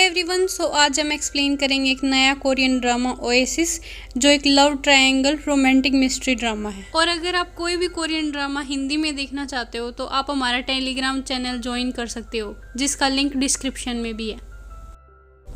Everyone, सो आज हम explain करेंगे एक नया कोरियन ड्रामा ओएसिस, जो एक love triangle romantic mystery drama है। और अगर आप कोई भी कोरियन ड्रामा हिंदी में देखना चाहते हो तो आप हमारा टेलीग्राम चैनल ज्वाइन कर सकते हो, जिसका लिंक डिस्क्रिप्शन में भी है।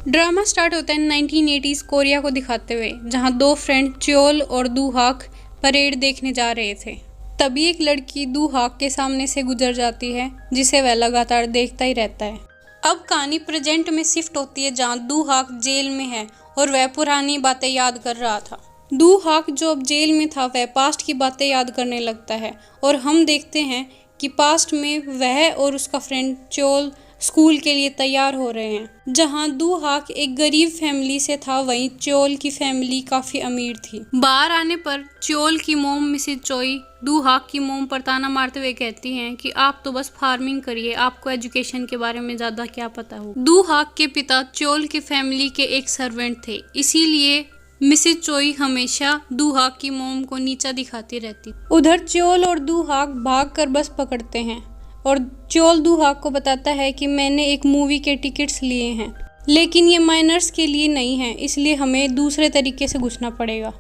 ड्रामा स्टार्ट होता है 1980s कोरिया को दिखाते हुए, जहाँ दो फ्रेंड च्योल और दू हाक परेड देखने जा रहे थे। तभी एक लड़की दू हाक के सामने से गुजर जाती है, जिसे वह लगातार देखता ही रहता है। अब कहानी प्रेजेंट में शिफ्ट होती है, जहाँ दू हाक जेल में है और वह पुरानी बातें याद कर रहा था। दू हाक जो अब जेल में था, वह पास्ट की बातें याद करने लगता है और हम देखते हैं कि पास्ट में वह और उसका फ्रेंड च्योल स्कूल के लिए तैयार हो रहे हैं। जहां दू हाक एक गरीब फैमिली से था, वहीं च्योल की फैमिली काफी अमीर थी। बाहर आने पर च्योल की मोम मिसेज चोई दू हाक की मोम पर ताना मारते हुए कहती हैं कि आप तो बस फार्मिंग करिए, आपको एजुकेशन के बारे में ज्यादा क्या पता हो। दू हाक के पिता च्योल की फैमिली के एक सर्वेंट थे, इसीलिए मिसेज चोई हमेशा दू हाक की मोम को नीचा दिखाती रहती। उधर च्योल और दू हाक भागकर बस पकड़ते हैं और च्योल दू हाक को बताता है कि मैंने एक मूवी के टिकट्स लिए हैं, लेकिन ये माइनर्स के लिए नहीं है, इसलिए हमें दूसरे तरीके से घुसना पड़ेगा।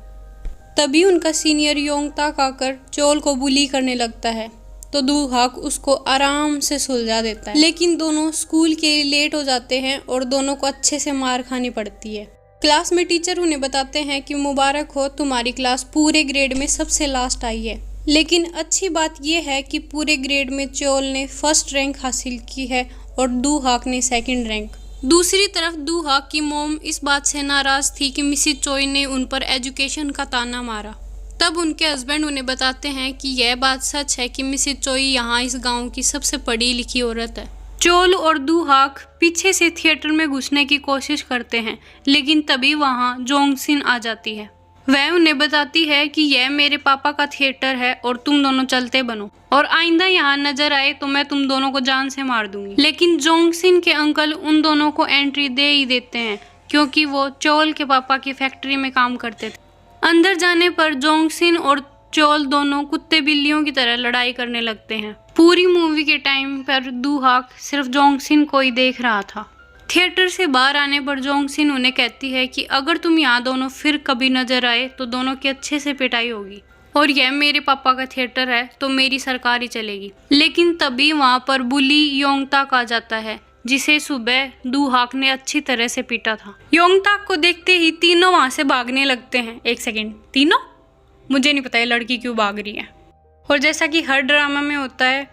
तभी उनका सीनियर योंगताक आकर च्योल को बुली करने लगता है, तो दू हाक उसको आराम से सुलझा देता है। लेकिन दोनों स्कूल के लिए लेट हो जाते हैं और दोनों को अच्छे से मार खानी पड़ती है। क्लास में टीचर उन्हें बताते हैं कि मुबारक हो, तुम्हारी क्लास पूरे ग्रेड में सबसे लास्ट आई है। लेकिन अच्छी बात यह है कि पूरे ग्रेड में च्योल ने फर्स्ट रैंक हासिल की है और दू हाक ने सेकंड रैंक। दूसरी तरफ दू हाक की मोम इस बात से नाराज थी कि मिसेज चोई ने उन पर एजुकेशन का ताना मारा। तब उनके हस्बैंड उन्हें बताते हैं कि यह बात सच है कि मिसेज चोई यहाँ इस गांव की सबसे पढ़ी लिखी औरत है। च्योल और दू हाक पीछे से थिएटर में घुसने की कोशिश करते हैं, लेकिन तभी वहाँ जोंगसिन आ जाती है। वह उन्हें बताती है कि यह मेरे पापा का थिएटर है और तुम दोनों चलते बनो, और आइंदा यहाँ नजर आए तो मैं तुम दोनों को जान से मार दूंगी। लेकिन जोंगसिन के अंकल उन दोनों को एंट्री दे ही देते हैं, क्योंकि वो च्योल के पापा की फैक्ट्री में काम करते थे। अंदर जाने पर जोंगसिन और च्योल दोनों कुत्ते बिल्लियों की तरह लड़ाई करने लगते हैं। पूरी मूवी के टाइम पर दू हाक सिर्फ जोंगसिन को ही देख रहा था। थिएटर से बाहर आने पर जोंगसिन उन्हें कहती है कि अगर तुम यहाँ दोनों फिर कभी नजर आए तो दोनों की अच्छे से पिटाई होगी, और यह मेरे पापा का थिएटर है तो मेरी सरकार ही चलेगी। लेकिन तभी वहाँ पर बुली योंगताक आ जाता है, जिसे सुबह दू हाक ने अच्छी तरह से पीटा था। योंगताक को देखते ही तीनों वहाँ से भागने लगते हैं। एक सेकेंड, तीनों? मुझे नहीं पता ये लड़की क्यों भाग रही है। और जैसा कि हर ड्रामा में होता है,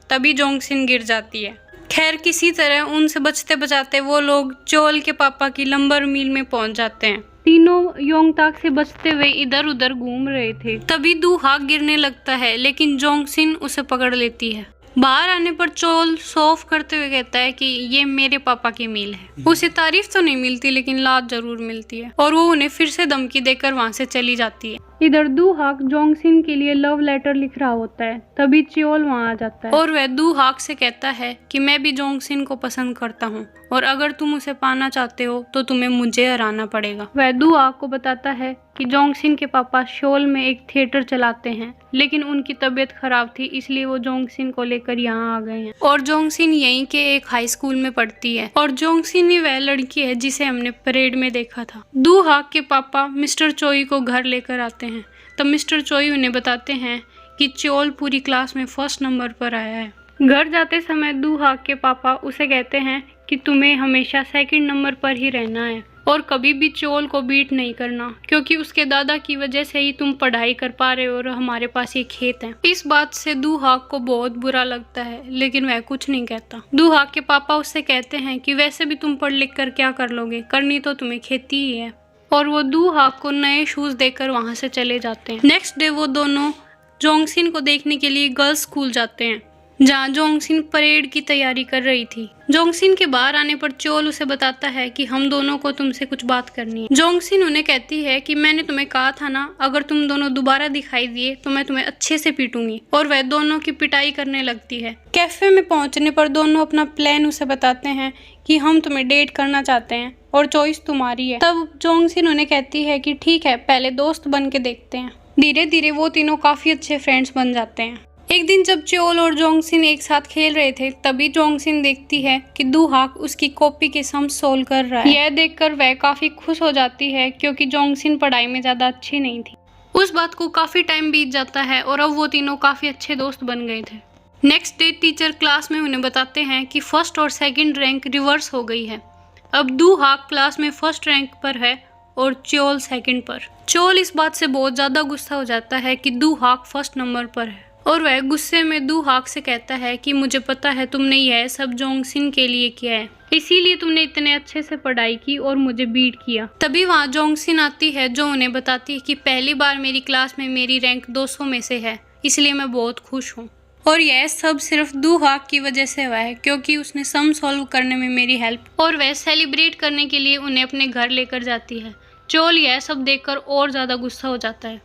तभी जोंगसिन गिर जाती है। खैर, किसी तरह उनसे बचते बचाते वो लोग च्योल के पापा की लंबर मिल में पहुंच जाते हैं। तीनों योंगताक से बचते हुए इधर उधर घूम रहे थे। तभी दू हाक गिरने लगता है, लेकिन जोंगसिन उसे पकड़ लेती है। बाहर आने पर च्योल सॉफ करते हुए कहता है कि ये मेरे पापा की मील है। उसे तारीफ तो नहीं मिलती, लेकिन लात जरूर मिलती है, और वो उन्हें फिर से धमकी देकर वहाँ से चली जाती है। इधर दू हाक जोंगसिन के लिए लव लेटर लिख रहा होता है, तभी च्योल वहाँ आ जाता है और वह दू हाक से कहता है कि मैं भी जोंगसिन को पसंद करता हूँ, और अगर तुम उसे पाना चाहते हो तो तुम्हें मुझे हराना पड़ेगा। वह दू हाक को बताता है कि जोंगसिन के पापा शोल में एक थिएटर चलाते हैं, लेकिन उनकी तबीयत खराब थी, इसलिए वो जोंगसिन को लेकर यहाँ आ गए हैं। और जोंगसिन यहीं के एक हाई स्कूल में पढ़ती है, और जोंगसिन ही वह लड़की है जिसे हमने परेड में देखा था। दू हाक के पापा मिस्टर चोई को घर लेकर आते हैं। तब मिस्टर चोई उन्हें बताते हैं कि च्योल पूरी क्लास में फर्स्ट नंबर पर आया है। घर जाते समय दू हाक के पापा उसे कहते हैं कि तुम्हें हमेशा सेकंड नंबर पर ही रहना है और कभी भी च्योल को बीट नहीं करना, क्योंकि उसके दादा की वजह से ही तुम पढ़ाई कर पा रहे हो और हमारे पास ये खेत है। इस बात से दू हाक को बहुत बुरा लगता है, लेकिन वह कुछ नहीं कहता। दू हाक के पापा उससे कहते हैं कि वैसे भी तुम पढ़ लिख कर क्या कर लोगे, करनी तो तुम्हें खेती ही है, और वो दू हाक को नए शूज देकर वहाँ से चले जाते हैं। नेक्स्ट डे वो दोनों जोंगसिन को देखने के लिए गर्ल्स स्कूल जाते हैं, जहाँ जोंगसिन परेड की तैयारी कर रही थी। जोंगसिन के बाहर आने पर च्योल उसे बताता है कि हम दोनों को तुमसे कुछ बात करनी है। जोंगसिन उन्हें कहती है कि मैंने तुम्हें कहा था ना, अगर तुम दोनों दोबारा दिखाई दिए तो मैं तुम्हें अच्छे से पीटूंगी, और वह दोनों की पिटाई करने लगती है। कैफे में पहुंचने पर दोनों अपना प्लान उसे बताते हैं कि हम तुम्हें डेट करना चाहते हैं और चॉइस तुम्हारी है। तब जोंगसिन उन्हें कहती है कि ठीक है, पहले दोस्त बन के देखते हैं। धीरे धीरे वो तीनों काफी अच्छे फ्रेंड्स बन जाते हैं। एक दिन जब चोल और जोंगसिन एक साथ खेल रहे थे, तभी जोंगसिन देखती है कि दू हाक उसकी कॉपी के सम सोल्व कर रहा है। यह देखकर वह काफी खुश हो जाती है क्योंकि जोंगसिन पढ़ाई में ज्यादा अच्छी नहीं थी। उस बात को काफी टाइम बीत जाता है और अब वो तीनों काफी अच्छे दोस्त बन गए थे। नेक्स्ट डे टीचर क्लास में उन्हें बताते हैं कि फर्स्ट और सेकंड रैंक रिवर्स हो गई है। अब दू हाक क्लास में फर्स्ट रैंक पर है और चोल सेकंड पर। चोल इस बात से बहुत ज्यादा गुस्सा हो जाता है कि दू हाक फर्स्ट नंबर पर है और वह गुस्से में दू हाक से कहता है कि मुझे पता है तुमने यह सब जोंगसिन के लिए किया है, इसीलिए तुमने इतने अच्छे से पढ़ाई की और मुझे बीट किया। तभी वहाँ जोंगसिन आती है जो उन्हें बताती है कि पहली बार मेरी क्लास में मेरी रैंक 200 में से है, इसलिए मैं बहुत खुश हूँ और यह सब सिर्फ दू हाक की वजह से हुआ है क्योंकि उसने सम सॉल्व करने में मेरी हेल्प। और वह सेलिब्रेट करने के लिए उन्हें अपने घर लेकर जाती है। चोल यह सब देखकर और ज़्यादा गुस्सा हो जाता है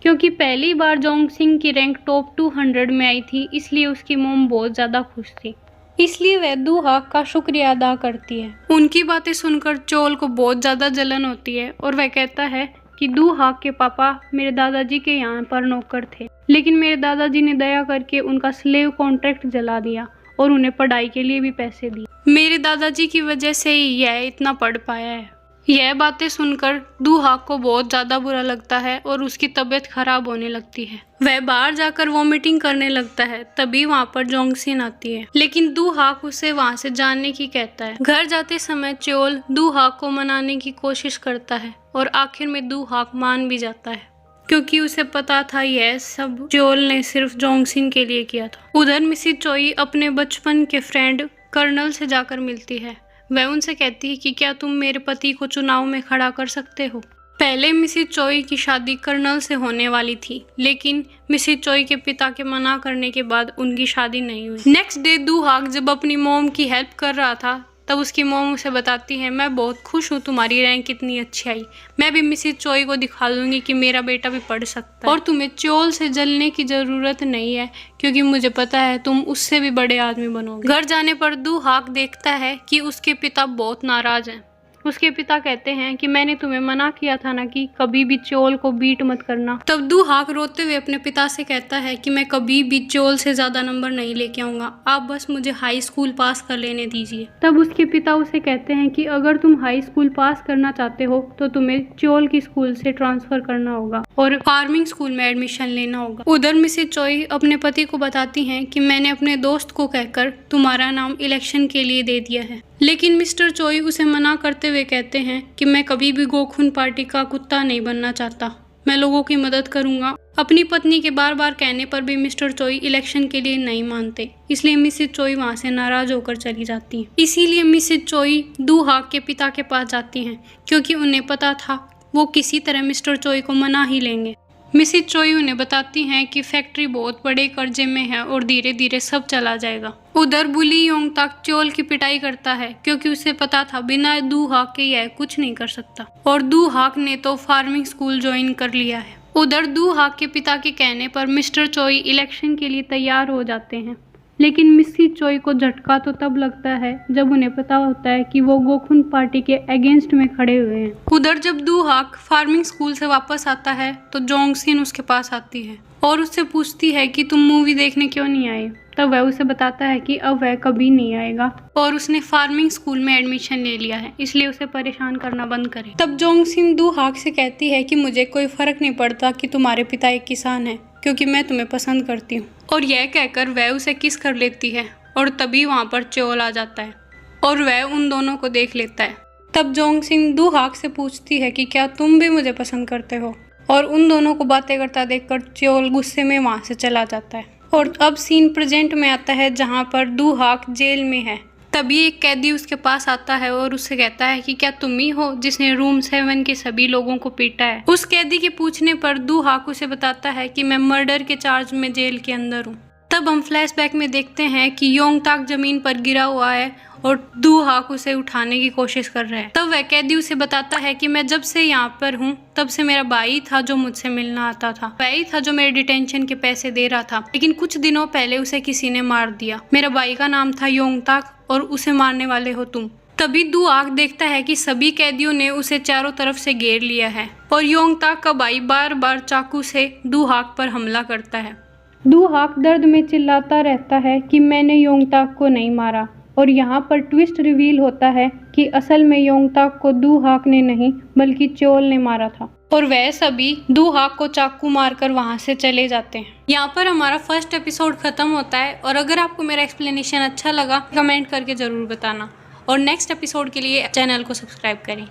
क्योंकि पहली बार जोंगसिन की रैंक टॉप 200 में आई थी, इसलिए उसकी मॉम बहुत ज़्यादा खुश थी। इसलिए वह दू हाक का शुक्रिया अदा करती है। उनकी बातें सुनकर चोल को बहुत ज़्यादा जलन होती है और वह कहता है कि दू हाक के पापा मेरे दादाजी के यहाँ पर नौकर थे, लेकिन मेरे दादाजी ने दया करके उनका स्लेव कॉन्ट्रैक्ट जला दिया और उन्हें पढ़ाई के लिए भी पैसे दिए। मेरे दादाजी की वजह से ही यह इतना पढ़ पाया है। यह बातें सुनकर दू हाक को बहुत ज़्यादा बुरा लगता है और उसकी तबीयत खराब होने लगती है। वह बाहर जाकर वॉमिटिंग करने लगता है। तभी वहाँ पर जोंगसिन आती है, लेकिन दू हाक उसे वहाँ से जाने की कहता है। घर जाते समय चोल दू हाक को मनाने की कोशिश करता है और आखिर में दू हाक मान भी जाता है क्योंकि उसे पता था यह सब चोल ने सिर्फ जोंगसिन के लिए किया था। उधर मिसिज चोई अपने बचपन के फ्रेंड कर्नल से जाकर मिलती है। वह उनसे कहती है कि क्या तुम मेरे पति को चुनाव में खड़ा कर सकते हो। पहले मिसिज चोई की शादी कर्नल से होने वाली थी, लेकिन मिसिज चोई के पिता के मना करने के बाद उनकी शादी नहीं हुई। नेक्स्ट डे दू हाक जब अपनी मॉम की हेल्प कर रहा था, तब उसकी मॉम उसे बताती है मैं बहुत खुश हूँ तुम्हारी रैंक इतनी अच्छी आई। मैं भी मिसिज चोई को दिखा दूंगी कि मेरा बेटा भी पढ़ सकता है और तुम्हें चोल से जलने की ज़रूरत नहीं है क्योंकि मुझे पता है तुम उससे भी बड़े आदमी बनोगे। घर जाने पर दू हाक देखता है कि उसके पिता बहुत नाराज़ हैं। उसके पिता कहते हैं कि मैंने तुम्हें मना किया था ना कि कभी भी चोल को बीट मत करना। तब दू हाक रोते हुए अपने पिता से कहता है कि मैं कभी भी चोल से ज़्यादा नंबर नहीं लेके आऊँगा, आप बस मुझे हाई स्कूल पास कर लेने दीजिए। तब उसके पिता उसे कहते हैं कि अगर तुम हाई स्कूल पास करना चाहते हो तो तुम्हें चोल की स्कूल से ट्रांसफ़र करना होगा और फार्मिंग स्कूल में एडमिशन लेना होगा। उधर मिसेज चोई अपने पति को बताती हैं कि मैंने अपने दोस्त को कहकर तुम्हारा नाम इलेक्शन के लिए दे दिया है, लेकिन मिस्टर चोई उसे मना करते हुए कहते हैं कि मैं कभी भी गोखुन पार्टी का कुत्ता नहीं बनना चाहता, मैं लोगों की मदद करूंगा। अपनी पत्नी के बार बार कहने पर भी मिस्टर चोई इलेक्शन के लिए नहीं मानते, इसलिए मिसेज चोई वहां से नाराज होकर चली जाती हैं। इसीलिए मिसेज चोई दू हाक के पिता के पास जाती हैं क्योंकि उन्हें पता था वो किसी तरह मिस्टर चोई को मना ही लेंगे। मिसेज चोई उन्हें बताती हैं कि फैक्ट्री बहुत बड़े कर्जे में है और धीरे धीरे सब चला जाएगा। उधर बुली योंगताक चोल की पिटाई करता है क्योंकि उसे पता था बिना दू हाक के यह कुछ नहीं कर सकता और दू हाक ने तो फार्मिंग स्कूल ज्वाइन कर लिया है। उधर दू हाक के पिता के कहने पर मिस्टर चोई इलेक्शन के लिए तैयार हो जाते हैं, लेकिन मिसेज चोई को झटका तो तब लगता है जब उन्हें पता होता है कि वो गोखुन पार्टी के अगेंस्ट में खड़े हुए हैं। उधर जब दू हाक फार्मिंग स्कूल से वापस आता है तो जोंगसिन उसके पास आती है और उससे पूछती है कि तुम मूवी देखने क्यों नहीं आए। तब वह उसे बताता है कि अब वह कभी नहीं आएगा और उसने फार्मिंग स्कूल में एडमिशन ले लिया है, इसलिए उसे परेशान करना बंद करे। तब जोंगसिन दू हाक से कहती है कि मुझे कोई फर्क नहीं पड़ता कि तुम्हारे पिता एक किसान है क्योंकि मैं तुम्हें पसंद करती हूँ। और यह कहकर वह उसे किस कर लेती है और तभी वहाँ पर चोल आ जाता है और वह उन दोनों को देख लेता है। तब जोंगसिन दू हाक से पूछती है कि क्या तुम भी मुझे पसंद करते हो, और उन दोनों को बातें करता देखकर चोल गुस्से में वहाँ से चला जाता है। और अब सीन प्रेजेंट में आता है जहाँ पर दू हाक जेल में है। तभी एक कैदी उसके पास आता है और उससे कहता है कि क्या तुम ही हो जिसने रूम 7 के सभी लोगों को पीटा है। उस कैदी के पूछने पर दू हाक उसे बताता है कि मैं मर्डर के चार्ज में जेल के अंदर हूँ। तब हम फ्लैशबैक में देखते हैं कि योंगताक जमीन पर गिरा हुआ है और दू हाक उसे उठाने की कोशिश कर रहा है। तब वह कैदी उसे बताता है कि मैं जब से यहाँ पर हूँ तब से मेरा भाई था जो मुझसे मिलना आता था, वही था जो मेरे डिटेंशन के पैसे दे रहा था, लेकिन कुछ दिनों पहले उसे किसी ने मार दिया। मेरा भाई का नाम था योंगताक और उसे मारने वाले हो तुम। तभी दू हाक देखता है कि सभी कैदियों ने उसे चारों तरफ से घेर लिया है और योंगताक का भाई बार बार चाकू से दू हाक पर हमला करता है। दूहाक दर्द में चिल्लाता रहता है कि मैंने योंगताक को नहीं मारा, और यहाँ पर ट्विस्ट रिवील होता है कि असल में योंगताक को दूहाक ने नहीं बल्कि चोल ने मारा था, और वह सभी दूहाक को चाकू मारकर वहाँ से चले जाते हैं। यहाँ पर हमारा फर्स्ट एपिसोड खत्म होता है, और अगर आपको मेरा एक्सप्लेनेशन अच्छा लगा कमेंट करके ज़रूर बताना, और नेक्स्ट एपिसोड के लिए चैनल को सब्सक्राइब करें।